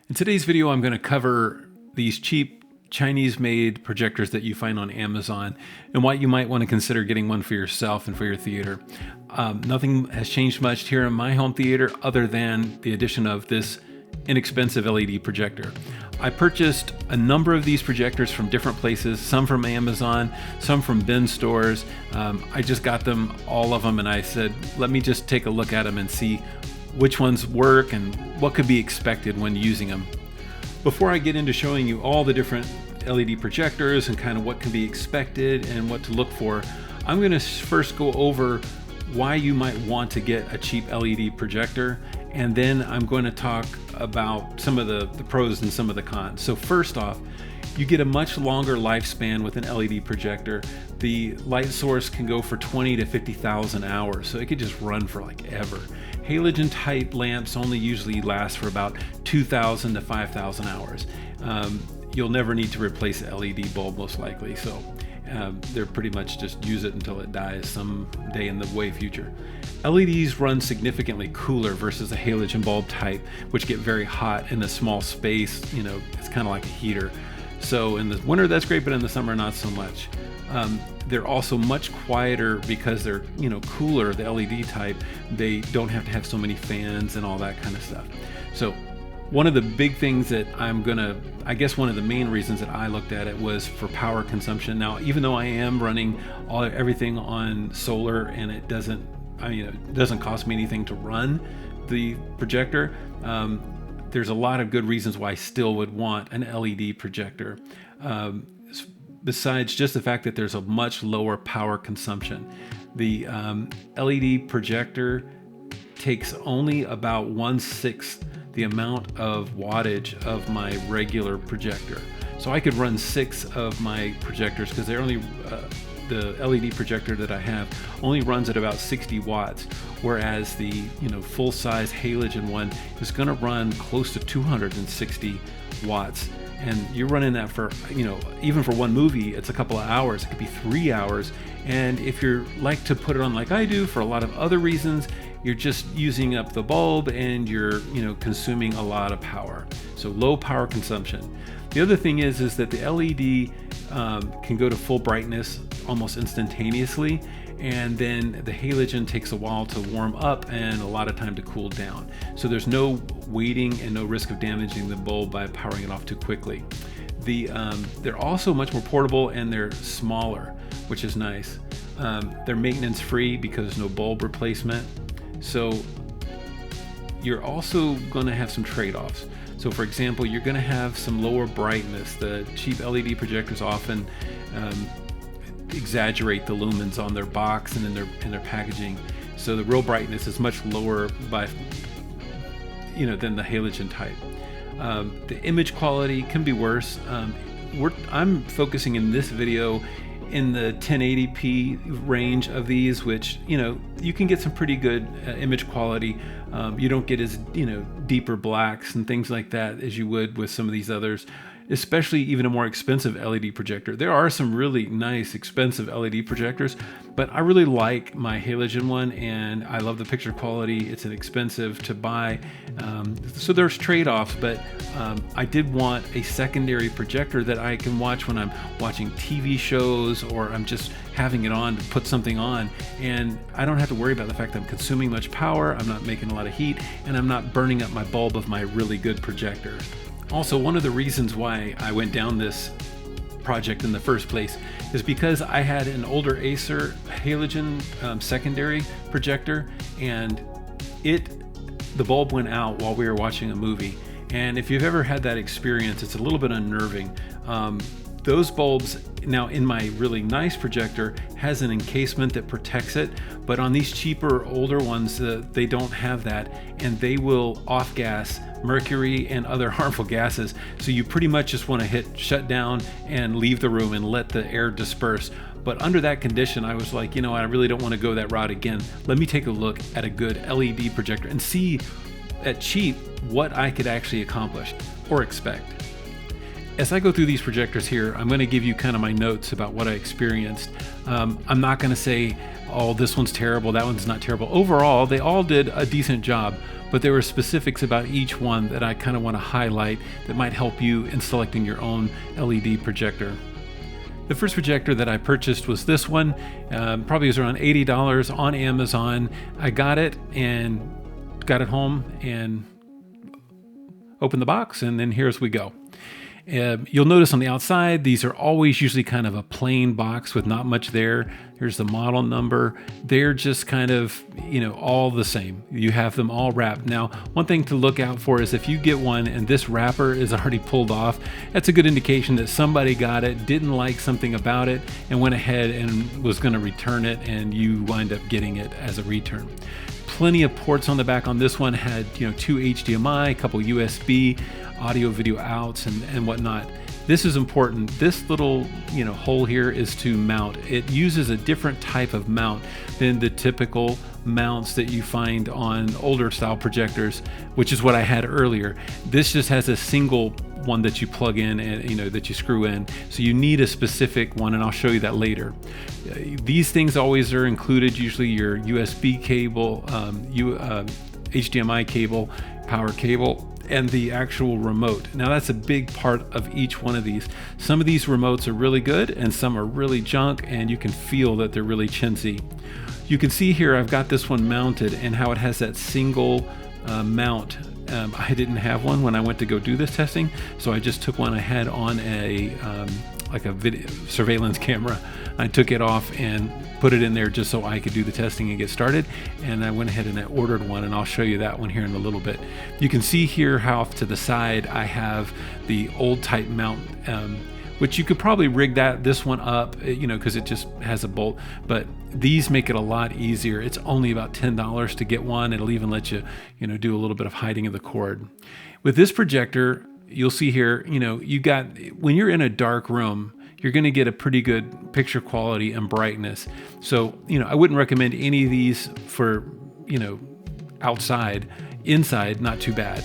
In today's video, I'm going to cover these cheap Chinese-made projectors that you find on Amazon and why you might want to consider getting one for yourself and for your theater. Nothing has changed much here in my home theater other than the addition of this inexpensive LED projector. I purchased a number of these projectors from different places, some from Amazon, some from bin stores. I just got them, all of them, and I said, let me just take a look at them and see which ones work and what could be expected when using them. Before I get into showing you all the different LED projectors and kind of what can be expected and what to look for, I'm going to first go over why you might want to get a cheap LED projector, and then I'm going to talk about some of the pros and some of the cons. So first off, you get a much longer lifespan with an LED projector. The light source can go for 20 to 50,000 hours, so it could just run for like ever. Halogen type lamps only usually last for about 2,000 to 5,000 hours. You'll never need to replace the LED bulb most likely, so they're pretty much just use it until it dies someday in the way future. LEDs run significantly cooler versus a halogen bulb type, which get very hot in a small space. You know, it's kind of like a heater. So in the winter that's great, but in the summer not so much. They're also much quieter because they're, cooler, the LED type. They don't have to have so many fans and all that kind of stuff. So one of the big things that I guess one of the main reasons that I looked at it was for power consumption. Now, even though I am running everything on solar and it doesn't cost me anything to run the projector, there's a lot of good reasons why I still would want an LED projector. Besides just the fact that there's a much lower power consumption. The LED projector takes only about 1/6 the amount of wattage of my regular projector. So I could run 6 of my projectors because they're only the LED projector that I have only runs at about 60 watts, whereas the full-size halogen one is going to run close to 260 watts. And you're running that for, even for one movie, it's a couple of hours. It could be 3 hours. And if you're like to put it on like I do for a lot of other reasons, you're just using up the bulb and you're, consuming a lot of power. So low power consumption. The other thing is that the LED can go to full brightness almost instantaneously. And then the halogen takes a while to warm up and a lot of time to cool down. So there's no waiting and no risk of damaging the bulb by powering it off too quickly. They're also much more portable and they're smaller, which is nice. They're maintenance free because there's no bulb replacement. So you're also going to have some trade-offs. So for example, you're going to have some lower brightness. The cheap LED projectors often exaggerate the lumens on their box and in their packaging, so the real brightness is much lower than the halogen type. The image quality can be worse. I'm focusing in this video in the 1080p range of these, which you can get some pretty good image quality. You don't get as deeper blacks and things like that as you would with some of these others, especially even a more expensive LED projector. There are some really nice expensive LED projectors, but I really like my halogen one and I love the picture quality. It's inexpensive to buy. So there's trade-offs, but I did want a secondary projector that I can watch when I'm watching TV shows or I'm just having it on to put something on, and I don't have to worry about the fact that I'm consuming much power, I'm not making a lot of heat, and I'm not burning up my bulb of my really good projector. Also, one of the reasons why I went down this project in the first place is because I had an older Acer halogen secondary projector, and the bulb went out while we were watching a movie. And if you've ever had that experience, it's a little bit unnerving. Those bulbs, now in my really nice projector, has an encasement that protects it, but on these cheaper, older ones, they don't have that, and they will off-gas mercury and other harmful gases. So you pretty much just want to hit shut down and leave the room and let the air disperse. But under that condition, I was like, I really don't want to go that route again. Let me take a look at a good LED projector and see at cheap what I could actually accomplish or expect. as I go through these projectors here, I'm going to give you kind of my notes about what I experienced. I'm not going to say, oh, this one's terrible, that one's not terrible. Overall, they all did a decent job, but there were specifics about each one that I kind of want to highlight that might help you in selecting your own LED projector. The first projector that I purchased was this one. Probably was around $80 on Amazon. I got it home and opened the box, and then here's we go. You'll notice on the outside, these are always usually kind of a plain box with not much there. Here's the model number. They're just kind of, all the same. You have them all wrapped. Now, one thing to look out for is if you get one and this wrapper is already pulled off, that's a good indication that somebody got it, didn't like something about it, and went ahead and was going to return it, and you wind up getting it as a return. Plenty of ports on the back on this one. Had 2 HDMI, a couple USB, audio video outs, and whatnot. This is important. This little hole here is to mount. It uses a different type of mount than the typical mounts that you find on older style projectors, which is what I had earlier. This just has a single one that you plug in and that you screw in, so you need a specific one, and I'll show you that later. These things always are included, usually your USB cable, HDMI cable, power cable, and the actual remote. Now that's a big part of each one of these. Some of these remotes are really good and some are really junk, and you can feel that they're really chintzy. You can see here I've got this one mounted and how it has that single mount. I didn't have one when I went to go do this testing, so I just took one I had on a like a video surveillance camera. I took it off and put it in there just so I could do the testing and get started, and I went ahead and I ordered one, and I'll show you that one here in a little bit. You can see here how off to the side I have the old type mount, which you could probably rig this one up, because it just has a bolt, but these make it a lot easier. It's only about $10 to get one. It'll even let you, do a little bit of hiding of the cord. With this projector, you'll see here, when you're in a dark room, you're going to get a pretty good picture quality and brightness. So, I wouldn't recommend any of these for, outside. Inside, not too bad.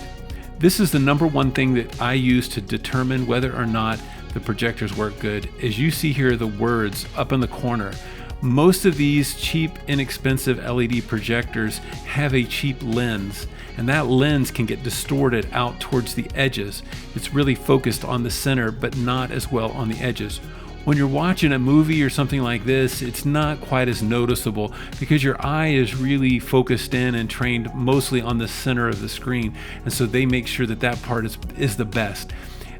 This is the number one thing that I use to determine whether or not the projectors work good. As you see here, the words up in the corner. Most of these cheap, inexpensive LED projectors have a cheap lens, and that lens can get distorted out towards the edges. It's really focused on the center, but not as well on the edges. When you're watching a movie or something like this, it's not quite as noticeable because your eye is really focused in and trained mostly on the center of the screen, and so they make sure that that part is the best.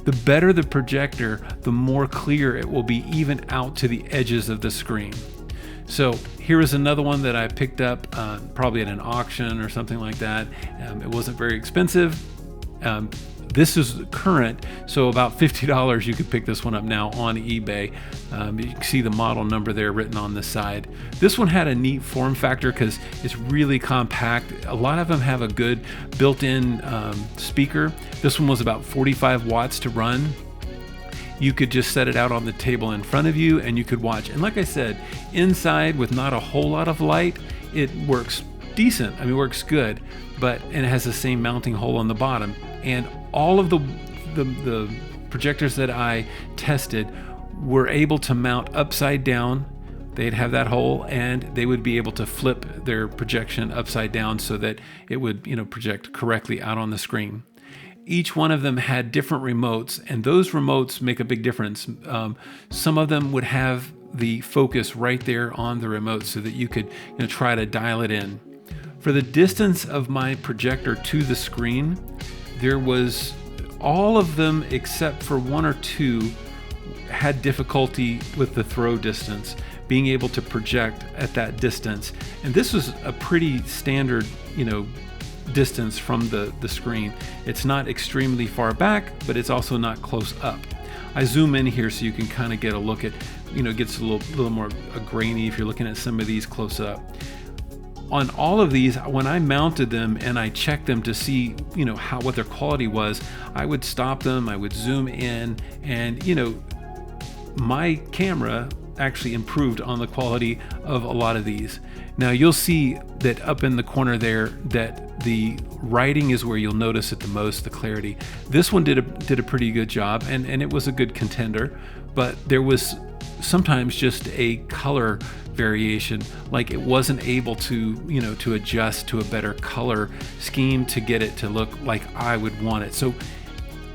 The better the projector, the more clear it will be even out to the edges of the screen. So here is another one that I picked up probably at an auction or something like that. It wasn't very expensive. This is current, so about $50 you could pick this one up now on eBay. You can see the model number there written on the side. This one had a neat form factor because it's really compact. A lot of them have a good built-in speaker. This one was about 45 watts to run. You could just set it out on the table in front of you and you could watch. And like I said, inside with not a whole lot of light, it works decent. It works good, and it has the same mounting hole on the bottom. And all of the projectors that I tested were able to mount upside down. They'd have that hole, and they would be able to flip their projection upside down so that it would, project correctly out on the screen. Each one of them had different remotes, and those remotes make a big difference. Some of them would have the focus right there on the remote so that you could try to dial it in. For the distance of my projector to the screen, there was all of them except for one or two had difficulty with the throw distance, being able to project at that distance. And this was a pretty standard, distance from the screen. It's not extremely far back, but it's also not close up. I zoom in here so you can kind of get a look at, it gets a little more grainy if you're looking at some of these close up. On all of these, when I mounted them and I checked them to see, what their quality was, I would stop them, I would zoom in, and, my camera actually improved on the quality of a lot of these. Now you'll see that up in the corner there that the writing is where you'll notice it the most, the clarity. This one did a pretty good job, and it was a good contender, but there was sometimes just a color variation, like it wasn't able to, to adjust to a better color scheme to get it to look like I would want it. So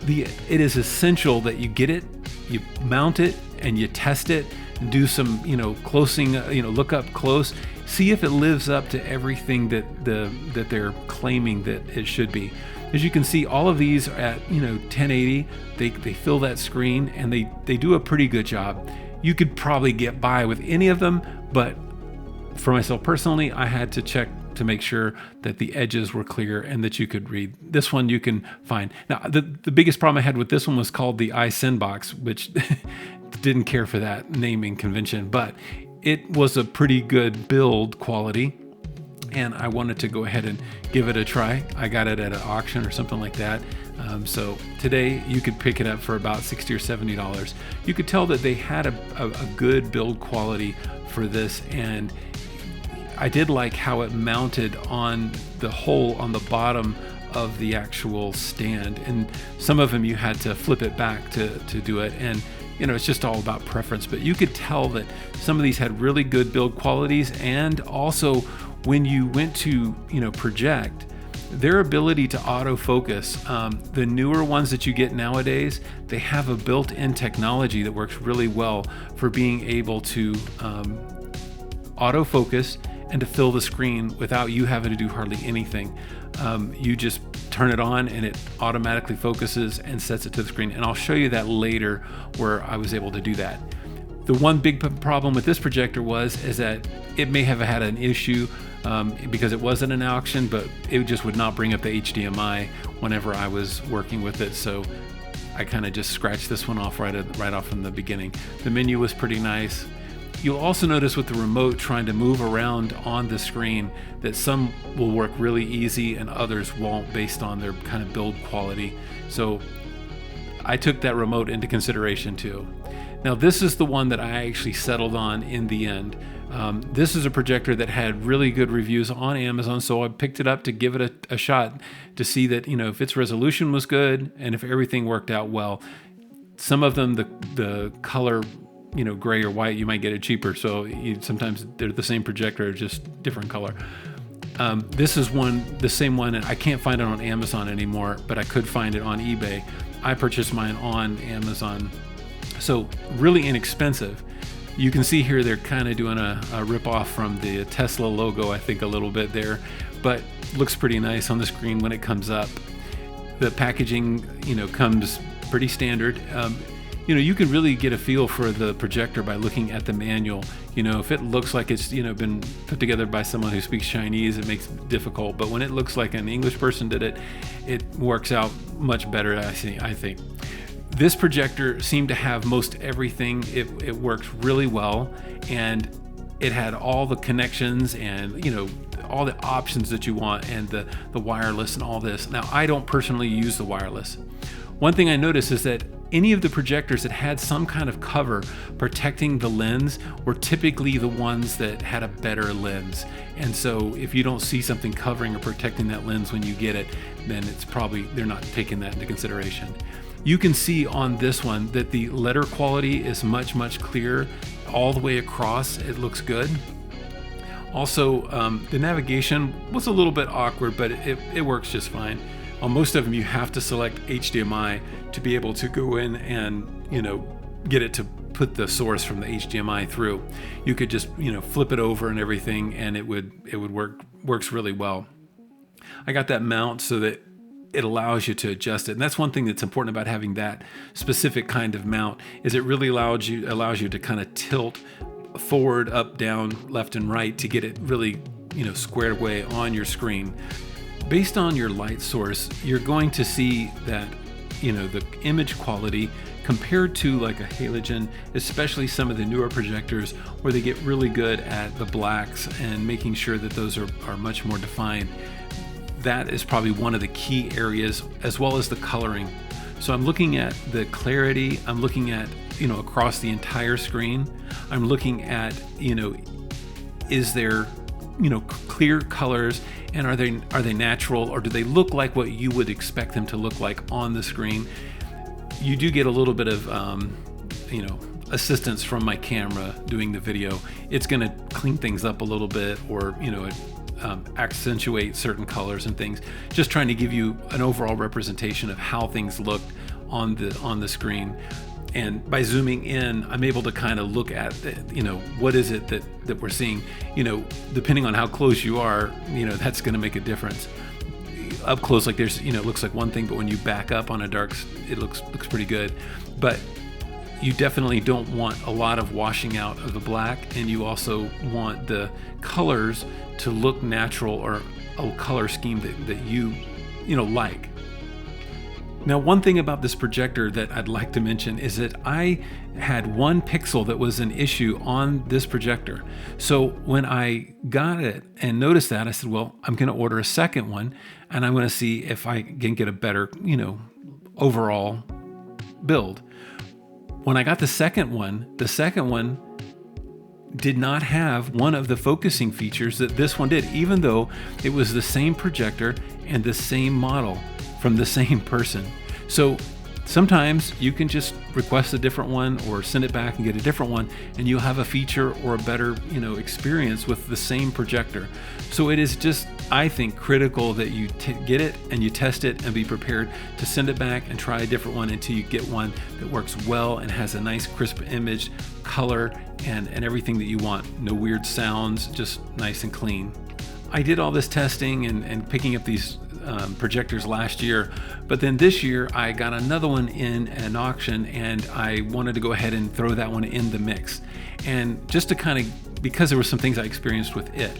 it is essential that you get it, you mount it, and you test it, and do some, closing, look up close, see if it lives up to everything that they're claiming that it should be. As you can see, all of these are at 1080. They fill that screen, and they do a pretty good job. You could probably get by with any of them, but for myself personally, I had to check to make sure that the edges were clear and that you could read. This one you can find. Now, the biggest problem I had with this one was called the iSendbox, which didn't care for that naming convention, but it was a pretty good build quality, and I wanted to go ahead and give it a try. I got it at an auction or something like that. So today you could pick it up for about $60 or $70. You could tell that they had a good build quality for this, and I did like how it mounted on the hole on the bottom of the actual stand, and some of them you had to flip it back to do it, and it's just all about preference. But you could tell that some of these had really good build qualities, and also when you went to project, their ability to autofocus, the newer ones that you get nowadays, they have a built-in technology that works really well for being able to autofocus and to fill the screen without you having to do hardly anything. You just turn it on and it automatically focuses and sets it to the screen. And I'll show you that later where I was able to do that. The one big problem with this projector is that it may have had an issue because it wasn't an auction, but it just would not bring up the HDMI whenever I was working with it. So I kind of just scratched this one off right off from the beginning. The menu was pretty nice. You'll also notice with the remote trying to move around on the screen that some will work really easy and others won't based on their kind of build quality. So I took that remote into consideration too. Now this is the one that I actually settled on in the end. This is a projector that had really good reviews on Amazon, so I picked it up to give it a shot to see that, if its resolution was good and if everything worked out well. Some of them, the color, gray or white, you might get it cheaper. So sometimes they're the same projector, just different color. This is the same one, and I can't find it on Amazon anymore, but I could find it on eBay. I purchased mine on Amazon. So really inexpensive. You can see here they're kind of doing a rip-off from the Tesla logo, I think, a little bit there, but looks pretty nice on the screen when it comes up. The packaging, comes pretty standard. You can really get a feel for the projector by looking at the manual. If it looks like it's been put together by someone who speaks Chinese, it makes it difficult. But when it looks like an English person did it, it works out much better, I think. This projector seemed to have most everything. It worked really well, and it had all the connections and all the options that you want, and the wireless and all this. Now I don't personally use the wireless. One thing I noticed is that any of the projectors that had some kind of cover protecting the lens were typically the ones that had a better lens. And so if you don't see something covering or protecting that lens when you get it, then it's probably they're not taking that into consideration. You can see on this one that the letter quality is much, much clearer all the way across. It looks good. Also, the navigation was a little bit awkward, but it works just fine. On most of them, you have to select HDMI to be able to go in and, get it to put the source from the HDMI through. You could just, flip it over and everything, and it would works really well. I got that mount so that it allows you to adjust it. And that's one thing that's important about having that specific kind of mount, is it really allows you to kind of tilt forward, up, down, left and right to get it really, squared away on your screen. Based on your light source, you're going to see that, the image quality compared to like a halogen, especially some of the newer projectors where they get really good at the blacks and making sure that those are much more defined. That is probably one of the key areas, as well as the coloring. So I'm looking at the clarity, I'm looking at, across the entire screen. I'm looking at, is there, clear colors, and are they natural, or do they look like what you would expect them to look like on the screen? You do get a little bit of, assistance from my camera doing the video. It's going to clean things up a little bit, or, accentuate certain colors and things, just trying to give you an overall representation of how things look on the screen. And by zooming in, I'm able to kind of look at what is it that we're seeing. Depending on how close you are, that's going to make a difference. Up close, like there's, it looks like one thing, but when you back up on a dark, it looks pretty good. But you definitely don't want a lot of washing out of the black, and you also want the colors to look natural, or a color scheme that you like. Now, one thing about this projector that I'd like to mention is that I had one pixel that was an issue on this projector. So when I got it and noticed that, I said, well, I'm going to order a second one, and I'm going to see if I can get a better, overall build. When I got the second one did not have one of the focusing features that this one did, even though it was the same projector and the same model from the same person. So sometimes you can just request a different one or send it back and get a different one, and you'll have a feature or a better, experience with the same projector. So it is just, I think, critical that you get it and you test it and be prepared to send it back and try a different one until you get one that works well and has a nice crisp image, color, and everything that you want. No weird sounds, just nice and clean. I did all this testing and picking up these projectors last year, but then this year I got another one in an auction, and I wanted to go ahead and throw that one in the mix. And just to kind of, because there were some things I experienced with it.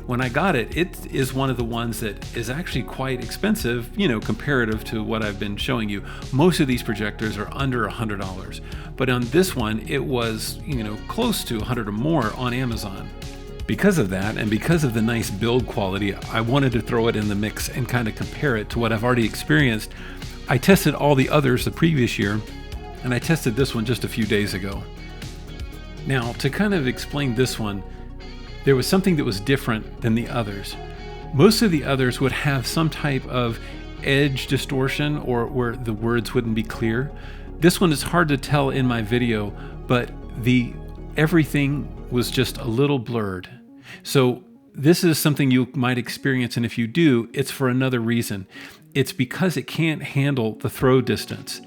When I got it, it is one of the ones that is actually quite expensive, comparative to what I've been showing you. Most of these projectors are under $100, but on this one, it was, close to 100 or more on Amazon. Because of that, and because of the nice build quality, I wanted to throw it in the mix and kind of compare it to what I've already experienced. I tested all the others the previous year, and I tested this one just a few days ago. Now, to kind of explain this one, there was something that was different than the others. Most of the others would have some type of edge distortion, or where the words wouldn't be clear. This one is hard to tell in my video, but everything was just a little blurred. So this is something you might experience, and if you do, it's for another reason. It's because it can't handle the throw distance.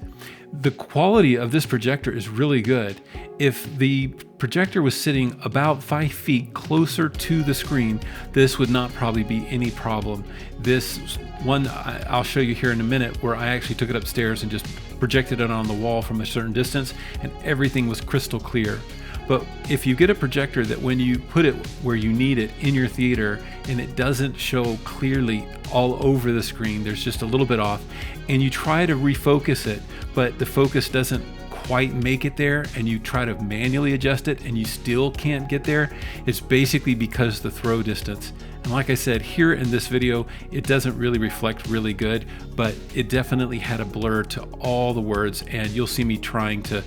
The quality of this projector is really good. If the projector was sitting about 5 feet closer to the screen, this would not probably be any problem. This one I'll show you here in a minute, where I actually took it upstairs and just projected it on the wall from a certain distance, and everything was crystal clear. But if you get a projector that when you put it where you need it in your theater, and it doesn't show clearly all over the screen, there's just a little bit off, and you try to refocus it, but the focus doesn't quite make it there, and you try to manually adjust it and you still can't get there, it's basically because the throw distance. And like I said, here in this video, it doesn't really reflect really good, but it definitely had a blur to all the words, and you'll see me trying to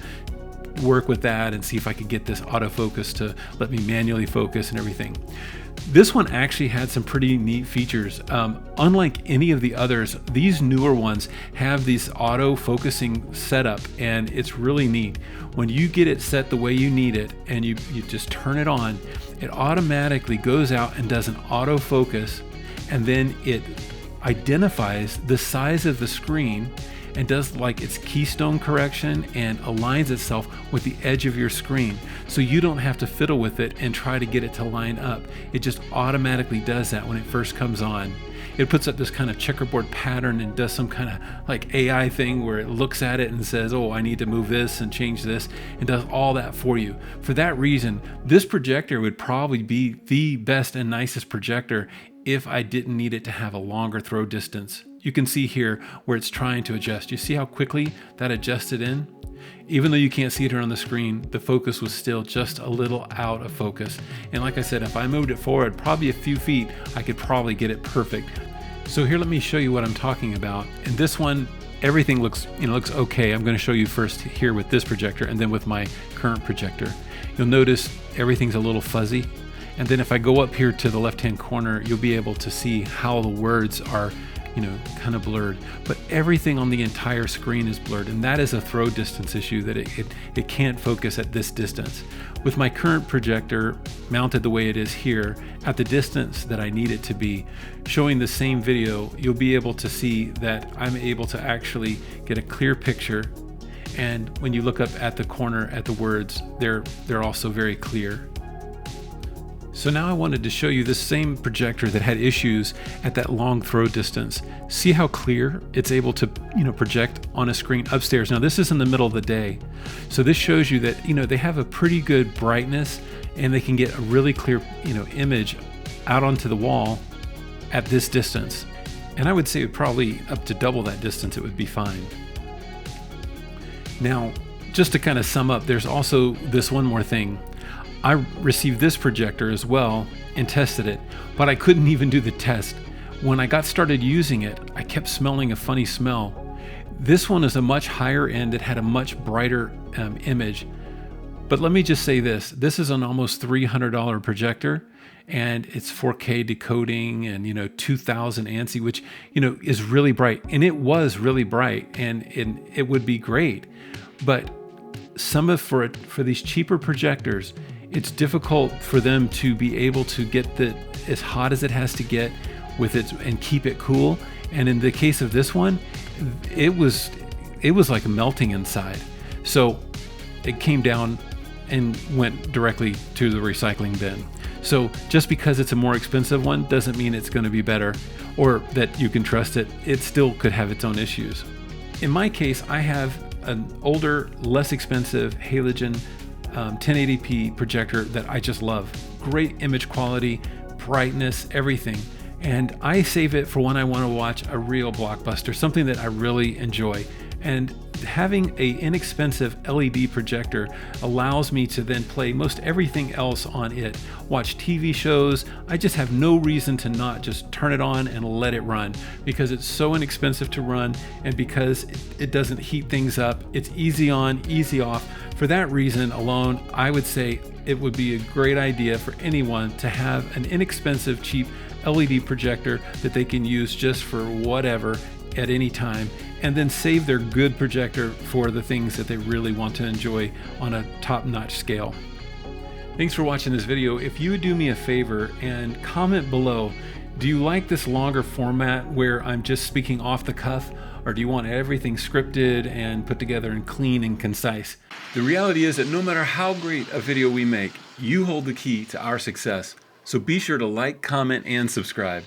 work with that and see if I could get this autofocus to let me manually focus and everything. This one actually had some pretty neat features. Unlike any of the others, these newer ones have this auto focusing setup, and it's really neat. When you get it set the way you need it and you just turn it on, it automatically goes out and does an autofocus, and then it identifies the size of the screen and does like its keystone correction and aligns itself with the edge of your screen, so you don't have to fiddle with it and try to get it to line up. It just automatically does that when it first comes on. It puts up this kind of checkerboard pattern and does some kind of like AI thing where it looks at it and says, oh, I need to move this and change this, and does all that for you. For that reason, this projector would probably be the best and nicest projector if I didn't need it to have a longer throw distance. You can see here where it's trying to adjust. You see how quickly that adjusted in? Even though you can't see it here on the screen, the focus was still just a little out of focus. And like I said, if I moved it forward probably a few feet, I could probably get it perfect. So here, let me show you what I'm talking about. And this one, everything looks okay. I'm going to show you first here with this projector and then with my current projector. You'll notice everything's a little fuzzy. And then if I go up here to the left-hand corner, you'll be able to see how the words are, kind of blurred. But everything on the entire screen is blurred, and that is a throw distance issue, that it can't focus at this distance. With my current projector mounted the way it is here, at the distance that I need it to be, showing the same video, you'll be able to see that I'm able to actually get a clear picture. And when you look up at the corner at the words, they're also very clear. So now I wanted to show you this same projector that had issues at that long throw distance. See how clear it's able to, project on a screen upstairs. Now this is in the middle of the day. So this shows you that, they have a pretty good brightness and they can get a really clear, image out onto the wall at this distance. And I would say probably up to double that distance, it would be fine. Now, just to kind of sum up, there's also this one more thing. I received this projector as well and tested it, but I couldn't even do the test. When I got started using it, I kept smelling a funny smell. This one is a much higher end. It had a much brighter image. But let me just say this is an almost $300 projector, and it's 4K decoding and 2000 ANSI, which is really bright, and it was really bright, and it would be great. But for these cheaper projectors, it's difficult for them to be able to get as hot as it has to get with it and keep it cool. And in the case of this one, it was like melting inside. So it came down and went directly to the recycling bin. So just because it's a more expensive one doesn't mean it's going to be better or that you can trust it. It still could have its own issues. In my case, I have an older, less expensive halogen 1080p projector that I just love. Great image quality, brightness, everything. And I save it for when I want to watch a real blockbuster, something that I really enjoy. And having an inexpensive LED projector allows me to then play most everything else on it. Watch TV shows. I just have no reason to not just turn it on and let it run because it's so inexpensive to run, and because it doesn't heat things up. It's easy on, easy off. For that reason alone, I would say it would be a great idea for anyone to have an inexpensive, cheap LED projector that they can use just for whatever at any time, and then save their good projector for the things that they really want to enjoy on a top-notch scale. Thanks for watching this video. If you would do me a favor and comment below, do you like this longer format where I'm just speaking off the cuff, or do you want everything scripted and put together and clean and concise? The reality is that no matter how great a video we make, you hold the key to our success. So be sure to like, comment, and subscribe.